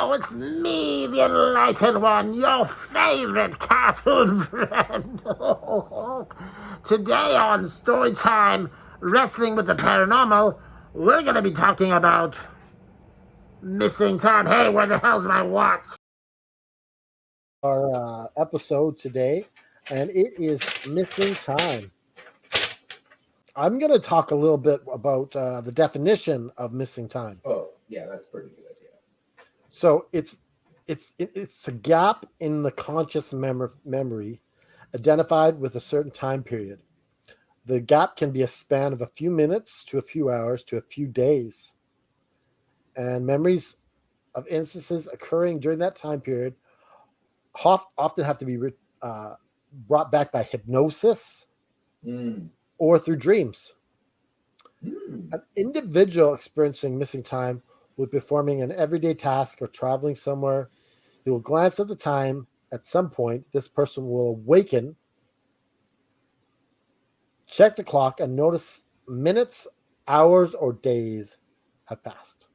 Hello, it's me, the Enlightened One, your favorite cartoon friend. Today on Storytime Wrestling with the Paranormal, we're going to be talking about missing time. Hey, where the hell's my watch? Our episode today, and it is missing time. I'm going to talk a little bit about the definition of missing time. Oh, yeah, that's a pretty good idea. So it's a gap in the conscious memory identified with a certain time period. The gap can be a span of a few minutes to a few hours to a few days. And memories of instances occurring during that time period often have to be brought back by hypnosis or through dreams. An individual experiencing missing time will be performing an everyday task or traveling somewhere. They will glance at the time. At some point, this person will awaken, check the clock, and notice minutes, hours, or days have passed.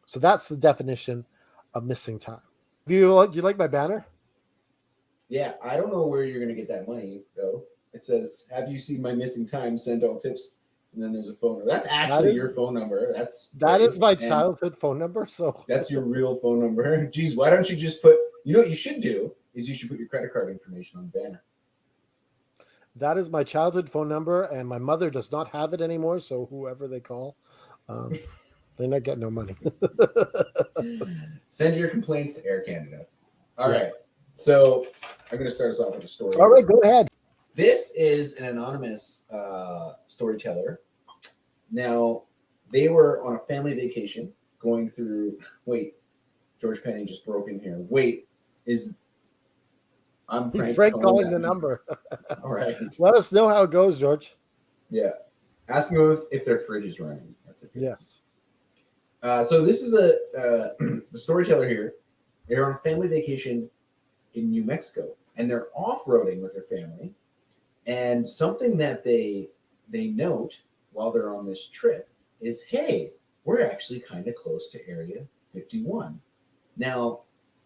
So that's the definition of missing time. Do you like my banner? Yeah, I don't know where you're going to get that money, though. It says, "Have you seen my missing time? Send all tips." And then there's a phone number. That's actually your phone number. That is my childhood phone number. So that's your real phone number. Geez, why don't you just put? You know what you should do is you should put your credit card information on the banner. That is my childhood phone number, and my mother does not have it anymore. So whoever they call, they're not getting no money. Send your complaints to Air Canada. All right. So I'm going to start us off with a story. All right, go ahead. This is an anonymous storyteller. Now, they were on a family vacation going through. Wait, George Penny just broke in here. Wait, I'm Frank calling the number. All right. Let us know how it goes, George. Yeah. Ask them if their fridge is running. That's it. Yes. So this is the storyteller here. They're on a family vacation in New Mexico, and they're off-roading with their family. And something that they note while they're on this trip is, hey, we're actually kind of close to Area 51. Now,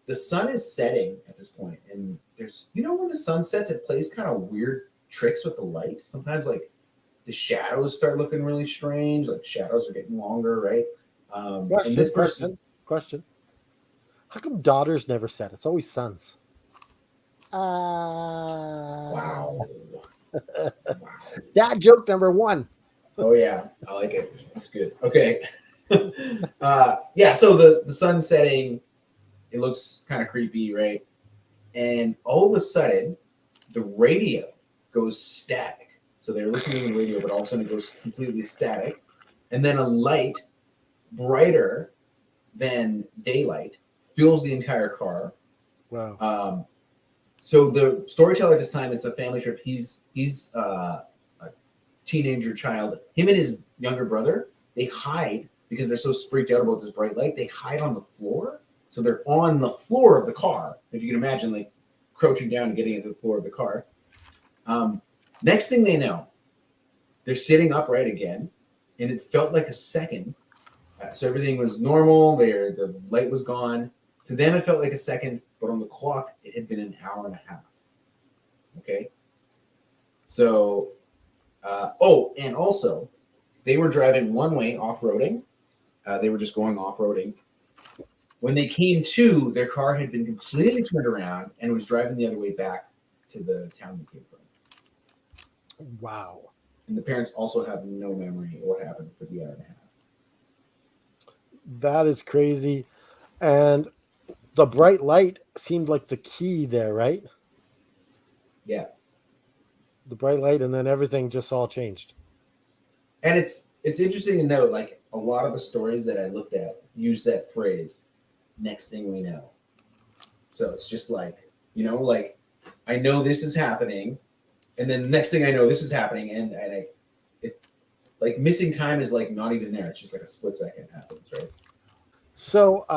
the sun is setting at this point, and there's, when the sun sets, it plays kind of weird tricks with the light. Sometimes, like, the shadows start looking really strange, like shadows are getting longer, right? And this question. How come daughters never set? It's always sons. Wow. Dad joke number 1. Oh yeah, I like it. That's good. Okay. Yeah, so the sun setting, it looks kind of creepy, right? And all of a sudden, the radio goes static. So they're listening to the radio, but all of a sudden it goes completely static. And then a light, brighter than daylight, fills the entire car. Wow. So the storyteller at this time, it's a family trip. He's a teenager child. Him and his younger brother, they hide because they're so freaked out about this bright light. They hide on the floor. So they're on the floor of the car. If you can imagine, like crouching down and getting into the floor of the car. Next thing they know, they're sitting upright again, and it felt like a second. So everything was normal. The light was gone. To them, it felt like a second, but on the clock, it had been an hour and a half. Okay. So, and also, they were driving one way off-roading. They were just going off-roading. When they came to, their car had been completely turned around and was driving the other way back to the town they came from. Wow. And the parents also have no memory of what happened for the hour and a half. That is crazy. And the bright light seemed like the key there, right? Yeah. The bright light, and then everything just all changed. And it's interesting to note, like, a lot of the stories that I looked at use that phrase, next thing we know. So it's just like, like, I know this is happening, and then the next thing I know, this is happening, and like, missing time is, like, not even there. It's just like a split second happens, right? So,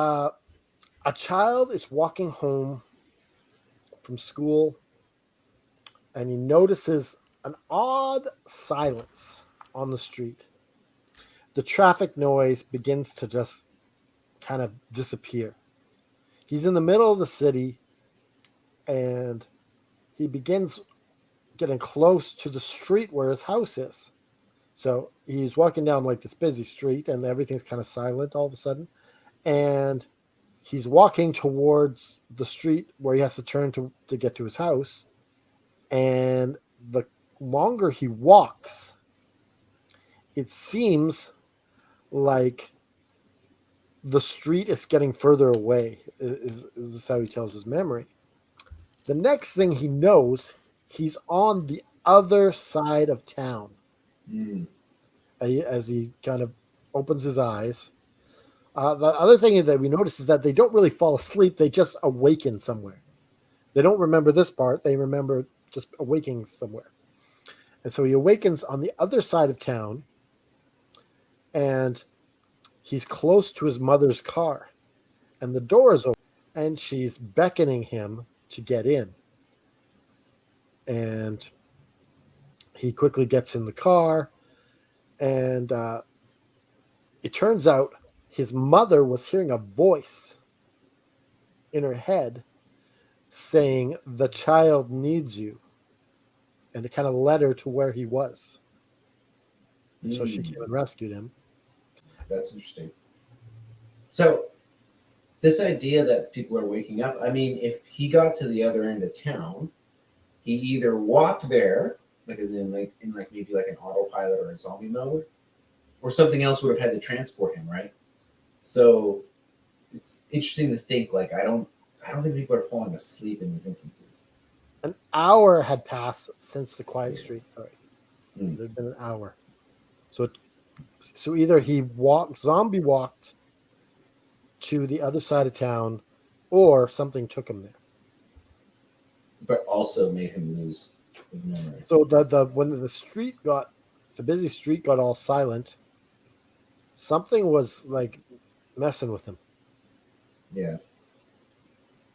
a child is walking home from school, and he notices an odd silence on the street. The traffic noise begins to just kind of disappear. He's in the middle of the city, and he begins getting close to the street where his house is. So he's walking down like this busy street, and everything's kind of silent all of a sudden. And he's walking towards the street where he has to turn to get to his house. And the longer he walks, it seems like the street is getting further away, is how he tells his memory. The next thing he knows, he's on the other side of town. Mm. As he kind of opens his eyes. The other thing that we notice is that they don't really fall asleep. They just awaken somewhere. They don't remember this part. They remember just awaking somewhere. And so he awakens on the other side of town, and he's close to his mother's car. And the door is open, and she's beckoning him to get in. And he quickly gets in the car, and it turns out his mother was hearing a voice in her head saying, "The child needs you." And it kind of led her to where he was. So she came and rescued him. That's interesting. So, this idea that people are waking up, I mean, if he got to the other end of town, he either walked there, like in maybe like an autopilot or a zombie mode, or something else would have had to transport him, right? So it's interesting to think. Like I don't think people are falling asleep in these instances. An hour had passed since the quiet street. All right. Mm. There'd been an hour. So either he zombie walked to the other side of town, or something took him there. But also made him lose his memory. So when the busy street got all silent, something was like messing with him. Yeah.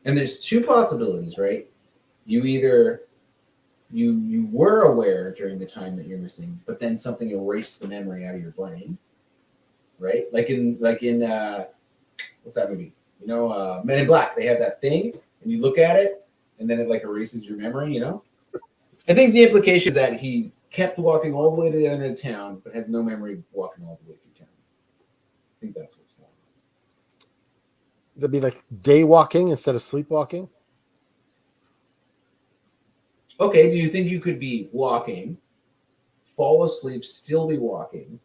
And there's two possibilities, right? You either you were aware during the time that you're missing, but then something erased the memory out of your brain, right? Like in what's that movie? You know, Men in Black. They have that thing, and you look at it, and then it like erases your memory. You know. I think the implication is that he kept walking all the way to the other end of town, but has no memory of walking all the way through town. I think that's what's going on. That'd be like day walking instead of sleepwalking. Okay, do you think you could be walking, fall asleep, still be walking,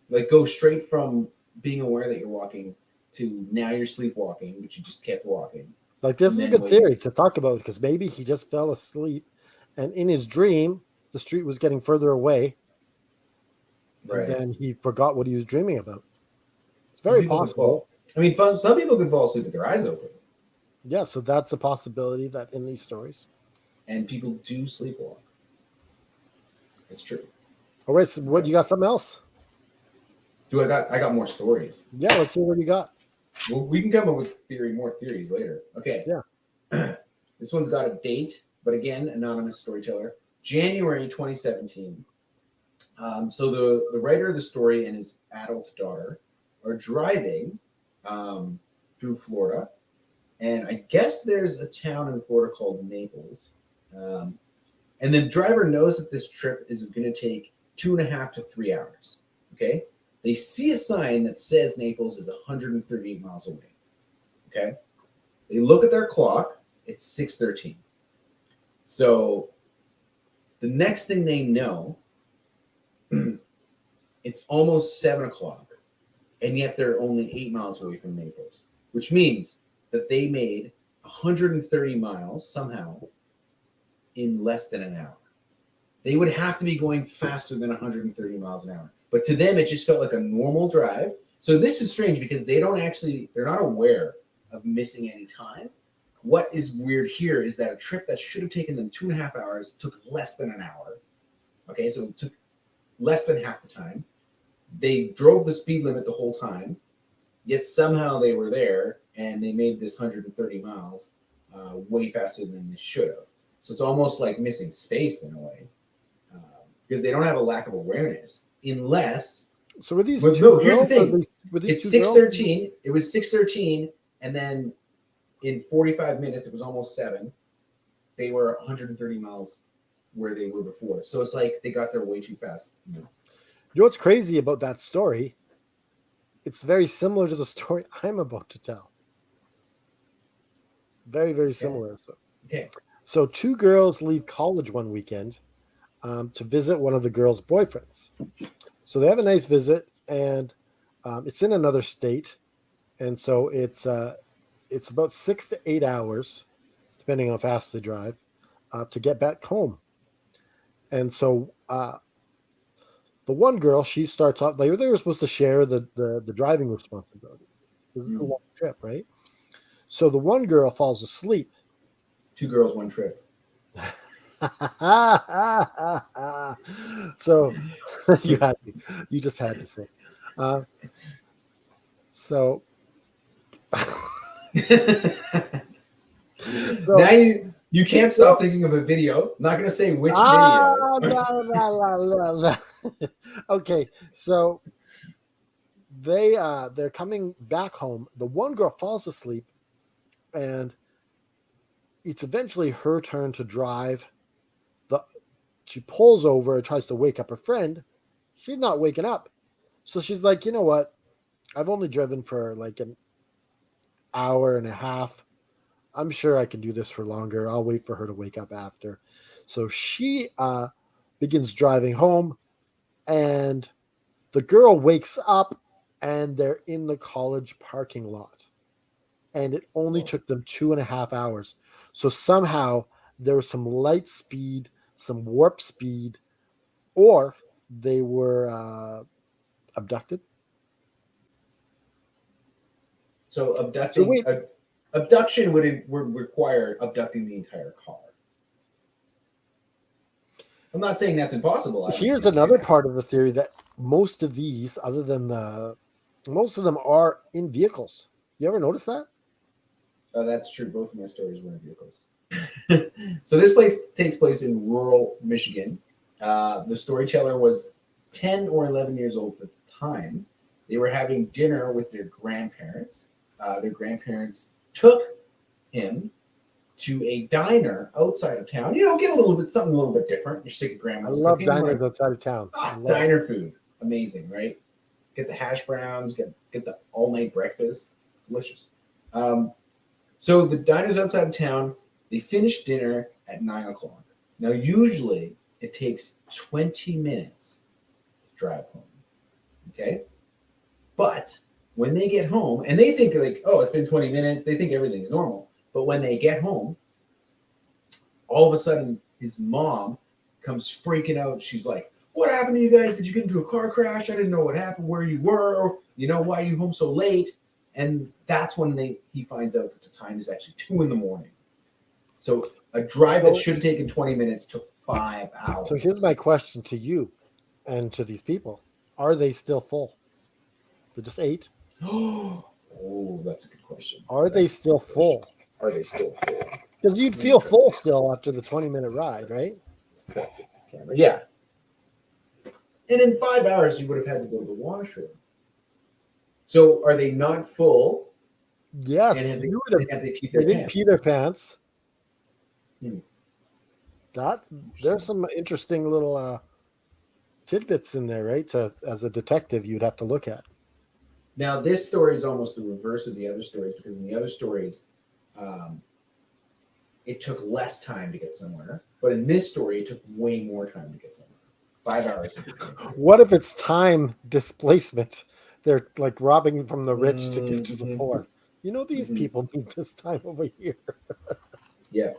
like go straight from being aware that you're walking to now you're sleepwalking, but you just kept walking? Like this is a good theory to talk about, because maybe he just fell asleep, and in his dream, the street was getting further away, Right. and then he forgot what he was dreaming about. It's very possible. I mean, some people can fall asleep with their eyes open. Yeah, so that's a possibility that in these stories. And people do sleepwalk. It's true. All right, so what, you got something else? I got more stories. Yeah, let's see what you got. Well, we can come up with more theories later. Okay. Yeah. This one's got a date, but again, anonymous storyteller. January 2017. So the writer of the story and his adult daughter are driving through Florida. And I guess there's a town in Florida called Naples. And the driver knows that this trip is going to take 2.5 to 3 hours. Okay. They see a sign that says Naples is 138 miles away. Okay. They look at their clock. It's 6:13. So the next thing they know, it's almost 7 o'clock. And yet they're only 8 miles away from Naples, which means that they made 130 miles somehow in less than an hour. They would have to be going faster than 130 miles an hour. But to them, it just felt like a normal drive. So this is strange because they're not aware of missing any time. What is weird here is that a trip that should have taken them 2.5 hours took less than an hour. Okay, so it took less than half the time. They drove the speed limit the whole time, yet somehow they were there and they made this 130 miles way faster than they should have. So it's almost like missing space in a way because they don't have a lack of awareness unless. So with these, here's the thing. It's 6:13. It was 6:13, and then in 45 minutes, it was almost 7. They were 130 miles where they were before. So it's like they got there way too fast. You know what's crazy about that story? It's very similar to the story I'm about to tell. Very, very similar. Okay. So 2 girls leave college one weekend to visit one of the girls' boyfriends. So they have a nice visit, and it's in another state, and so it's about 6 to 8 hours, depending on how fast they drive, to get back home. And so the one girl, she starts off. They were supposed to share the driving responsibility. This is a long trip, right? So the one girl falls asleep. 2 girls, 1 trip. So you just had to say. So Now you can't stop thinking of a video. I'm not going to say which video. No. Okay, so they're coming back home. The one girl falls asleep, and it's eventually her turn to drive. She pulls over and tries to wake up her friend. She's not waking up. So she's like, you know what? I've only driven for like an hour and a half. I'm sure I can do this for longer. I'll wait for her to wake up after. So she begins driving home, and the girl wakes up, and they're in the college parking lot. And it only took them 2.5 hours. So somehow there was some light speed, some warp speed, or they were abducted. So abduction would require abducting the entire car. I'm not saying that's impossible. Here's another part of the theory that most of these, most of them are in vehicles. You ever notice that? Oh, that's true. Both of my stories were in vehicles. So this place takes place in rural Michigan. The storyteller was 10 or 11 years old at the time. They were having dinner with their grandparents. Their grandparents took him to a diner outside of town. Get something a little bit different. You're sick of grandma's I love cooking. diners outside of town. Diner food, amazing, right? Get the hash browns, get the all night breakfast, delicious. So the diner's outside of town. They finish dinner at 9:00. Now usually it takes 20 minutes to drive home. Okay, but when they get home, and they think like, oh, it's been 20 minutes, they think everything's normal. But when they get home, all of a sudden, his mom comes freaking out. She's like, what happened to you guys? Did you get into a car crash? I didn't know what happened, where you were. Why are you home so late? And that's when he finds out that the time is actually 2 a.m. So a drive that should have taken 20 minutes took 5 hours. So here's my question to you and to these people. Are they still full? They just ate? Oh, that's a good question. Are they still full? Are they still full? Because you'd feel full still after the 20-minute ride, right? Yeah. And in 5 hours, you would have had to go to the washroom. So are they not full? Yes. And They they didn't pee their pants. Hmm. There's some interesting little tidbits in there, right? As a detective, you'd have to look at. Now, this story is almost the reverse of the other stories, because in the other stories, it took less time to get somewhere. But in this story, it took way more time to get somewhere. 5 hours. What if it's time displacement? They're like robbing from the rich to give to the poor. These people need this time over here. Yeah.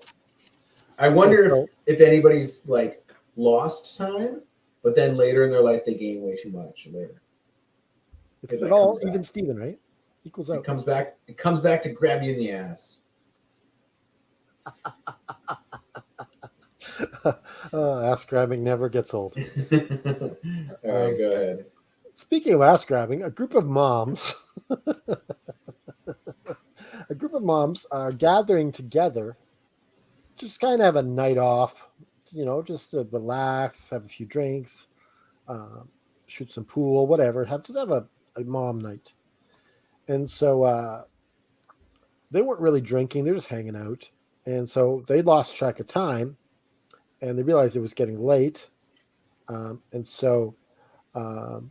I wonder if anybody's like lost time, but then later in their life they gain way too much later. It's all even Steven, right? Equals out. It comes back to grab you in the ass. Ass grabbing never gets old. All right, go ahead. Speaking of ass grabbing, a group of moms are gathering together, just kind of have a night off, just to relax, have a few drinks, shoot some pool, whatever. Just have a mom night. And so they weren't really drinking; they're just hanging out, and so they lost track of time, and they realized it was getting late, and so um,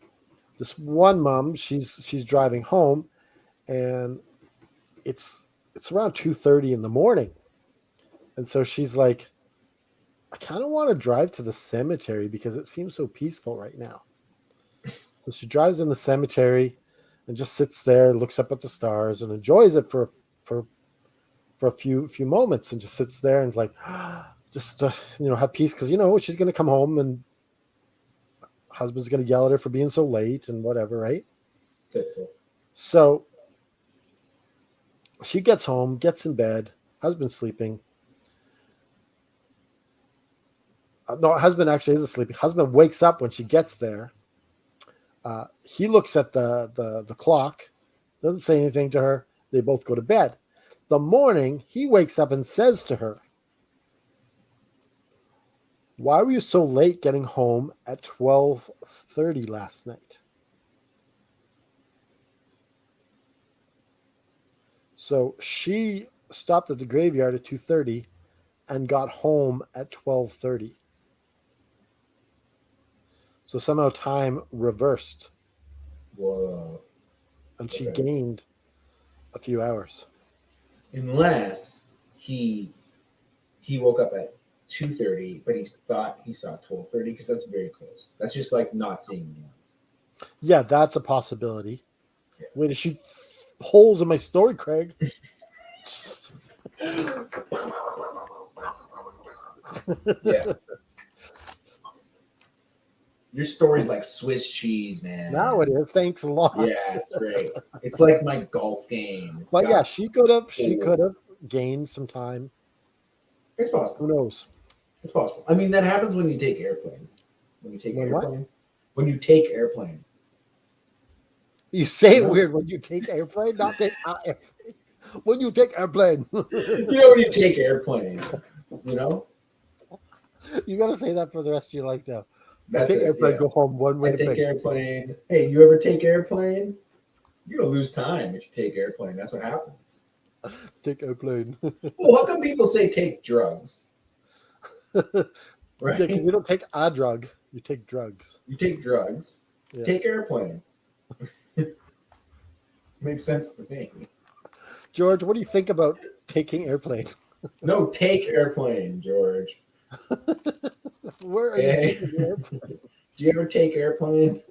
this one mom, she's driving home, and it's around 2:30 in the morning, and so she's like, I kind of want to drive to the cemetery because it seems so peaceful right now. So she drives in the cemetery and just sits there, looks up at the stars, and enjoys it for for a few moments, and just sits there and is like, just have peace because she's gonna come home and husband's gonna yell at her for being so late and whatever, right? Typical. So she gets home, gets in bed, husband's sleeping. No, husband actually isn't sleeping. Husband wakes up when she gets there. He looks at the clock, doesn't say anything to her. They both go to bed. The morning, he wakes up and says to her, "Why were you so late getting home at 12:30 last night?" So she stopped at the graveyard at 2:30 and got home at 12:30. So somehow time reversed, Whoa. and she Okay. gained a few hours. Unless he woke up at 2:30, but he thought he saw 12:30 because that's very close. That's just like not seeing anyone. Yeah, that's a possibility. Yeah. Way to shoot holes in my story, Craig. Yeah. Your story's like Swiss cheese, man. Now it is. Thanks a lot. Yeah, it's great. It's like my golf game. It's But got- yeah, she could have gained some time. It's Who possible. knows? It's possible. I mean, that happens when you take airplane. When you take When what? airplane. When you take airplane. You say it No. weird when you take airplane, not take airplane. When you take airplane. You know when you take airplane. You know? You gotta say that for the rest of your life now. That's take it. airplane, Yeah. go home, one I way to take pick. airplane. Hey, you ever take airplane? You're gonna lose time if you take airplane. That's what happens. Take airplane. Well, how come people say take drugs? Yeah, Right? because you don't take a drug, you take drugs. You take drugs. Yeah. Take airplane. Makes sense to me. George, what do you think about taking airplane? No, take airplane, George. Where are you Hey. taking the airplane? Do you ever take airplane?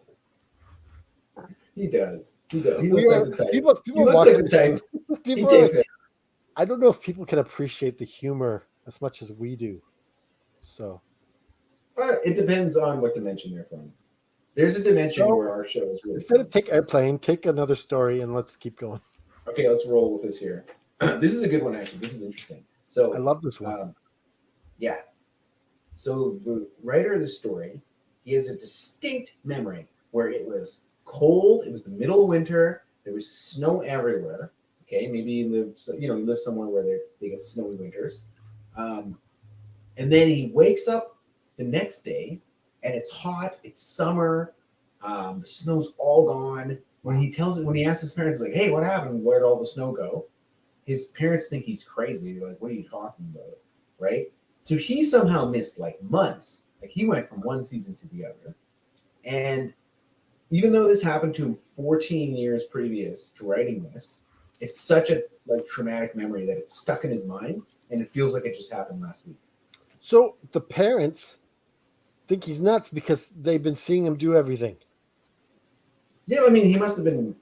He does. He does. He We looks are- like the type. people He looks watch like the this- type. He people are takes like, it. I don't know if people can appreciate the humor as much as we do. So It depends on what dimension they're from. There's a dimension So, where our show is really instead of fun. take airplane, take another story and let's keep going. Okay, let's roll with this here. This is a good one, actually. This is interesting. So I love this one. yeah. So the writer of the story, he has a distinct memory where it was cold. It was the middle of winter. There was snow everywhere. Okay, maybe he lives, he lives somewhere where they get snowy winters. And then he wakes up the next day, and it's hot. It's summer. The snow's all gone. When he asks his parents, like, "Hey, what happened? Where'd all the snow go?" His parents think he's crazy. They're like, "What are you talking about?" Right? So he somehow missed like months. Like he went from one season to the other. And even though this happened to him 14 years previous to writing this, it's such a like traumatic memory that it's stuck in his mind, and it feels like it just happened last week. So the parents think he's nuts because they've been seeing him do everything. Yeah, I mean, he must have been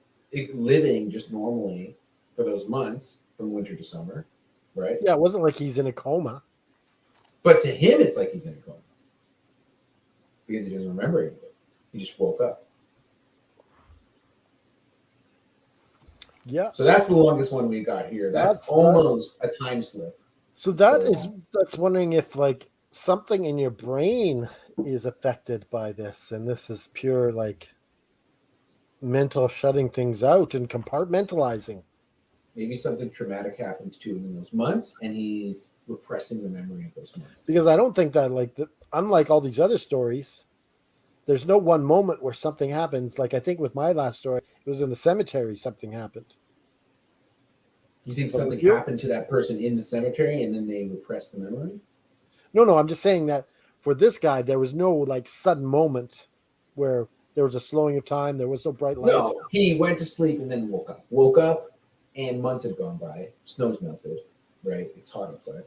living just normally for those months from winter to summer, right? Yeah, it wasn't like he's in a coma. But to him, it's like he's in a coma because he doesn't remember anything. He just woke up. Yeah. So that's the longest one we got here. That's almost a time slip. So that's wondering if like something in your brain is affected by this, and this is pure like mental shutting things out and compartmentalizing. Maybe something traumatic happened to him in those months, and he's repressing the memory of those months. Because I don't think that unlike all these other stories, there's no one moment where something happens. Like I think with my last story, it was in the cemetery something happened. You think But something with you- happened to that person in the cemetery and then they repressed the memory? No, I'm just saying that for this guy, there was no like sudden moment where there was a slowing of time. There was no bright lights. No, he went to sleep and then woke up. Woke up and months had gone by. Snow's melted, right? It's hot outside.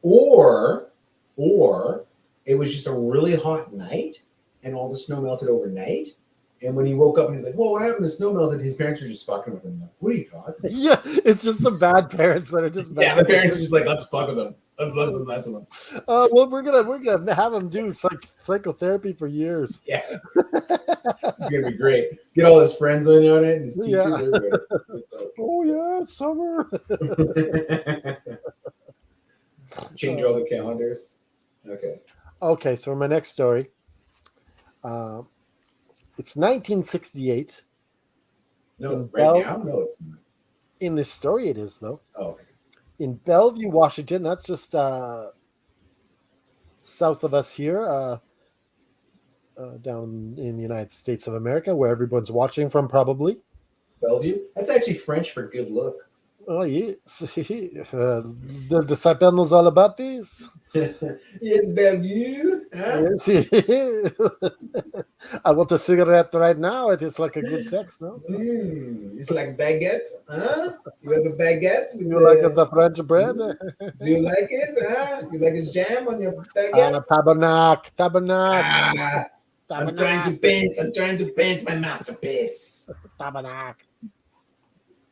Or it was just a really hot night and all the snow melted overnight. And when he woke up and he's like, "Whoa, what happened to snow melted?" His parents are just fucking with him. Like, what are you talking? Yeah, it's just some bad parents that are just bad. Yeah, the parents are just like, "Let's fuck with him. Let's mess with him." Well, we're gonna have him do psychotherapy for years. Yeah, it's gonna be great. Get all his friends on it, and his teachers, Yeah. everybody. It's like- Oh yeah, it's summer. Change all the calendars. Okay. Okay, so my next story. It's 1968. No, In right Bell- now? No, it's not. In this story, it is though. Oh, okay. In Bellevue, Washington. That's just south of us here, down in the United States of America, where everyone's watching from, probably. Bellevue? That's actually French for good look. Oh yes, the disciple knows all about this. Yes, Bellevue. Huh? Yes. I want a cigarette right now. It is like a good sex, no? It's like baguette, huh? You have a baguette? With You like the French bread? Do you like it, huh? You like his jam on your baguette? Tabernacle. I'm trying to paint. I'm trying to paint my masterpiece. Tabernacle.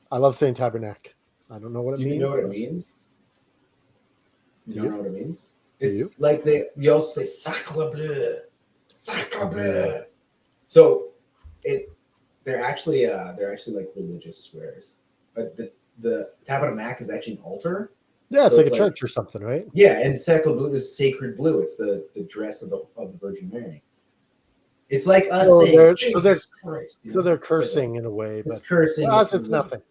I love saying tabernacle. I don't know what it Do you means. know what it means? You don't know what it means? It's you? like you also say sacre bleu. Sacre bleu. So they're actually like religious swears. But the tabernacle is actually an altar. Yeah, it's So like it's a church or something, right? Yeah, and sacre bleu is sacred blue. It's the dress of the Virgin Mary. It's like us So saying they're- Jesus Christ. So they're cursing in a way, It's but cursing. for us, it's it's nothing.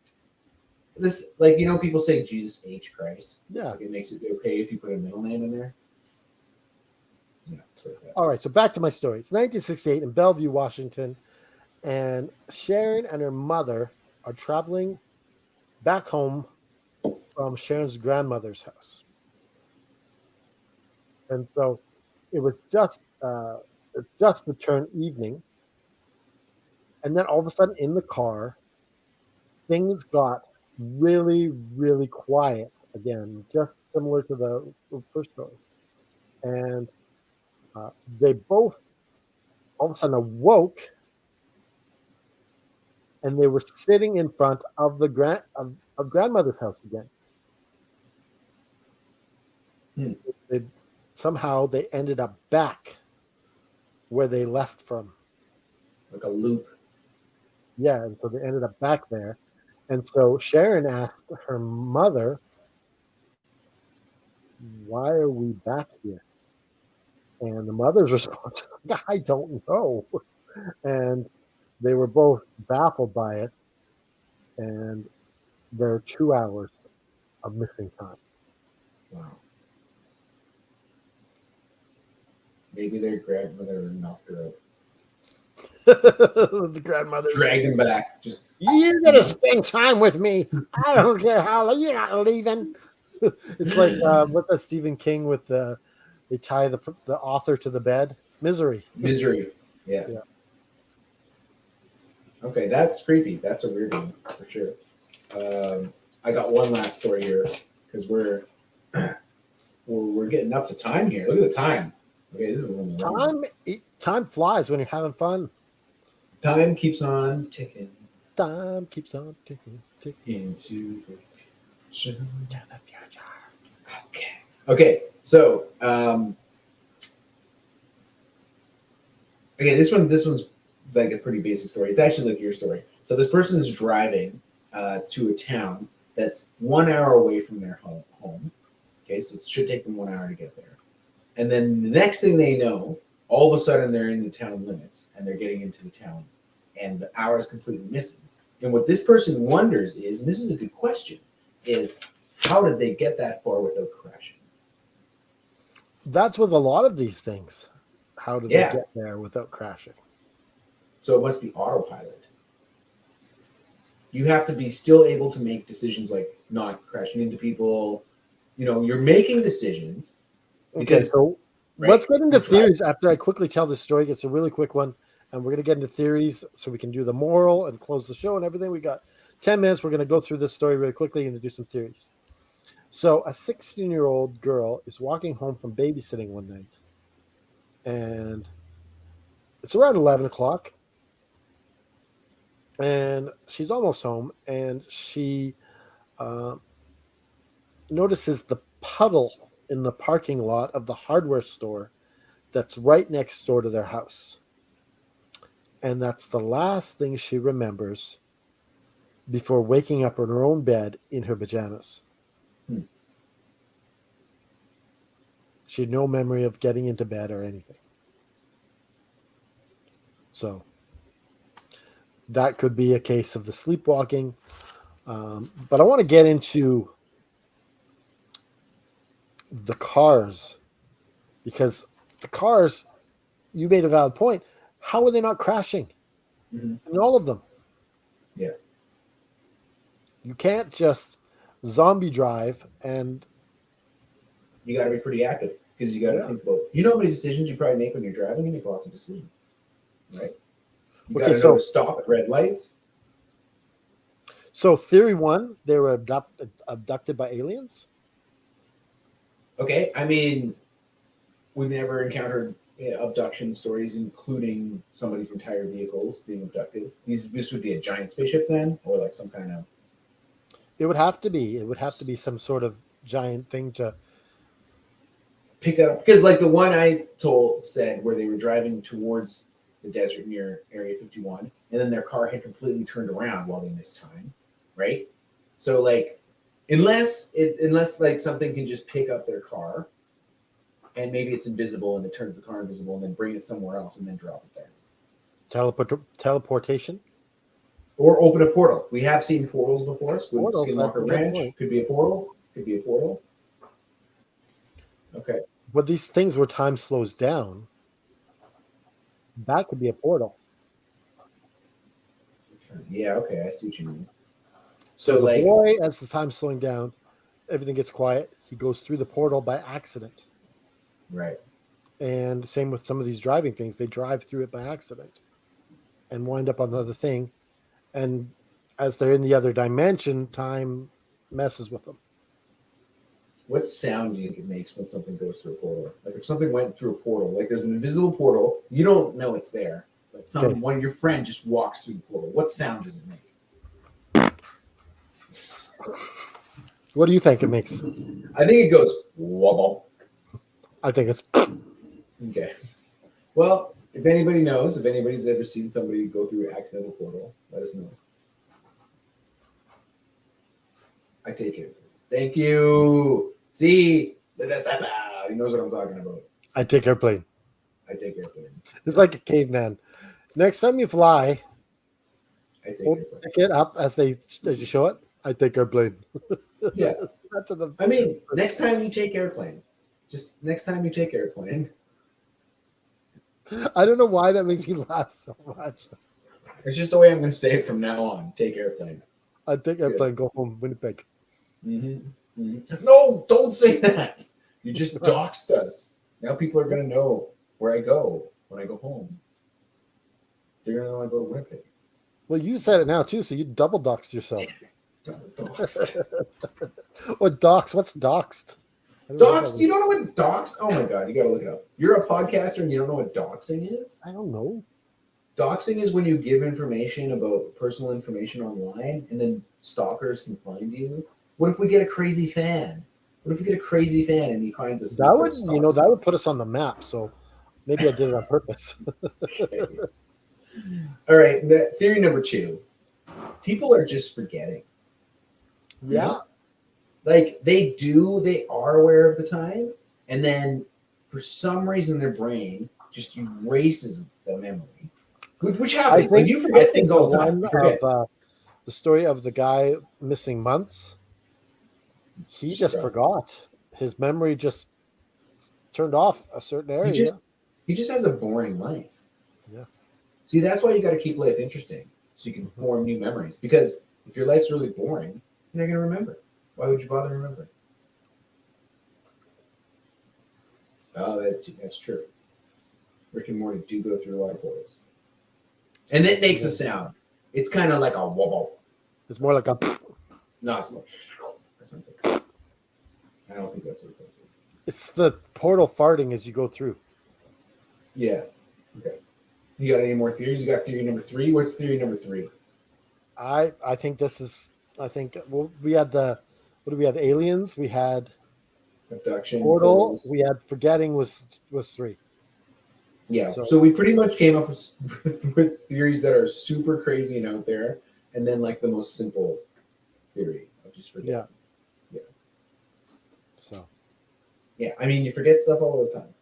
This, like, people say Jesus H Christ. Yeah. Like, it makes it okay if you put a middle name in there. Yeah, it's like that. All right, so back to my story. It's 1968 in Bellevue, Washington, and Sharon and her mother are traveling back home from Sharon's grandmother's house. And so it was just to turn evening, and then all of a sudden in the car, things got really, really quiet again, just similar to the first story. And they both all of a sudden awoke, and they were sitting in front of the of grandmother's house again. Somehow they ended up back where they left from. Like a loop. Yeah, and so they ended up back there. And so Sharon asked her mother, "Why are we back here?" And the mother's response, "I don't know." And they were both baffled by it. And there are 2 hours of missing time. Wow. Maybe their grandmother knocked her out. The grandmother Dragged him back. Just "You gotta spend time with me. I don't care how long. You're not leaving." It's like what's that Stephen King with they tie the author to the bed. Misery. misery. Yeah. Yeah. Okay, that's creepy. That's a weird one for sure. I got one last story here because we're getting up to time here. Look at the time. Okay, this is a little long. Time flies when you're having fun. Time keeps on ticking Time keeps on ticking. into the future. Okay. Okay. So, okay, this one's like a pretty basic story. It's actually like your story. So this person is driving to a town that's 1 hour away from their home. Okay, so it should take them 1 hour to get there. And then the next thing they know, all of a sudden they're in the town limits and they're getting into the town, and the hour is completely missing. And what this person wonders is, and this is a good question, is how did they get that far without crashing? That's with a lot of these things. How do they Yeah. get there without crashing? So it must be autopilot. you have to be still able to make decisions like not crashing into people. You're making decisions Okay, because, so right? let's get into You try. theories after I quickly tell this story. It's a really quick one, and we're going to get into theories so we can do the moral and close the show and everything. We got 10 minutes. We're going to go through this story really quickly and do some theories. So, a 16-year-old girl is walking home from babysitting one night, and it's around 11 o'clock, and she's almost home, and she uh, notices the puddle in the parking lot of the hardware store that's right next door to their house. And that's the last thing she remembers before waking up in her own bed in her pajamas. Hmm. She had no memory of getting into bed or anything. So that could be a case of the sleepwalking. But I want to get into the cars because the cars, you made a valid point. How are they not crashing? Mm-hmm. In all of them. Yeah. You can't just zombie drive and You got to be pretty active because you got to think about. How many decisions you probably make when you're driving. You make lots of decisions, right? You got to know to stop at red lights. So theory one, they were abducted by aliens. Okay, I mean, we've never encountered abduction stories, including somebody's entire vehicles being abducted. This would be a giant spaceship then, or like some kind of. It would have to be. It would have to be some sort of giant thing to pick up, because like the one I said where they were driving towards the desert near Area 51, and then their car had completely turned around while they missed time, right? So like, unless like something can just pick up their car, and maybe it's invisible and it turns the car invisible and then bring it somewhere else and then drop it there. Teleportation. Or open a portal. We have seen portals before. Skinwalker Ranch point. could be a portal. Could be a portal. Okay. But these things where time slows down, that could be a portal. Yeah, okay, I see what you mean. So the boy, as the time's slowing down, everything gets quiet. He goes through the portal by accident. Right. And same with some of these driving things. They drive through it by accident and wind up on the other thing. And as they're in the other dimension, time messes with them. What sound do you think it makes when something goes through a portal? Like if something went through a portal, like there's an invisible portal, you don't know it's there, but one of your friends just walks through the portal. What sound does it make? What do you think it makes? I think it goes wobble. I think it's okay. Well, if anybody knows, if anybody's ever seen somebody go through an accidental portal, let us know. I take it. Thank you. See, he knows what I'm talking about. I take airplane. I take airplane. It's like a caveman. Next time you fly, I take hold airplane. the ticket up as you show it. I take airplane. Yeah. That's I mean, next time you take airplane, just next time you take airplane. I don't know why that makes me laugh so much. It's just the way I'm going to say it from now on. Take airplane. I take airplane, go home, Winnipeg. Mm-hmm. Mm-hmm. No, don't say that. You just doxed us. Now people are going to know where I go when I go home. They're going to know I go to Winnipeg. Well, you said it now too, so you double doxed yourself. Doxed. Or doxed? What's doxed? Doxed? You don't know what doxed? Oh my God, you got to look it up. You're a podcaster and you don't know what doxing is? I don't know. Doxing is when you give information about personal information online and then stalkers can find you. What if we get a crazy fan? What if we get a crazy fan and he finds us? That would put us on the map. So maybe I did it on purpose. All right, theory number 2. People are just forgetting. Yeah. You know? Like they are aware of the time, and then for some reason their brain just erases the memory. Which happens. Like you forget things all the time. You forget. The story of the guy missing months. He just forgot. His memory just turned off a certain area. He just has a boring life. Yeah. See, that's why you got to keep life interesting, so you can form new memories. Because If your life's really boring, you're not gonna remember. Why would you bother remembering? Oh, that's true. Rick and Morty do go through a lot of portals, and it makes a sound. It's kind of like a wobble. It's more like a. Not so much. Or something. I don't think that's what it's like. It's the portal farting as you go through. Yeah. Okay. You got any more theories? You got theory number 3? What's theory number 3? I think this is. I think we had the. What do we have? Aliens. We had Abduction. portal. Portals. We had forgetting was 3. Yeah. So- So we pretty much came up with theories that are super crazy and out there, and then like the most simple theory of just forgetting. Yeah. So Yeah. I mean, you forget stuff all the time.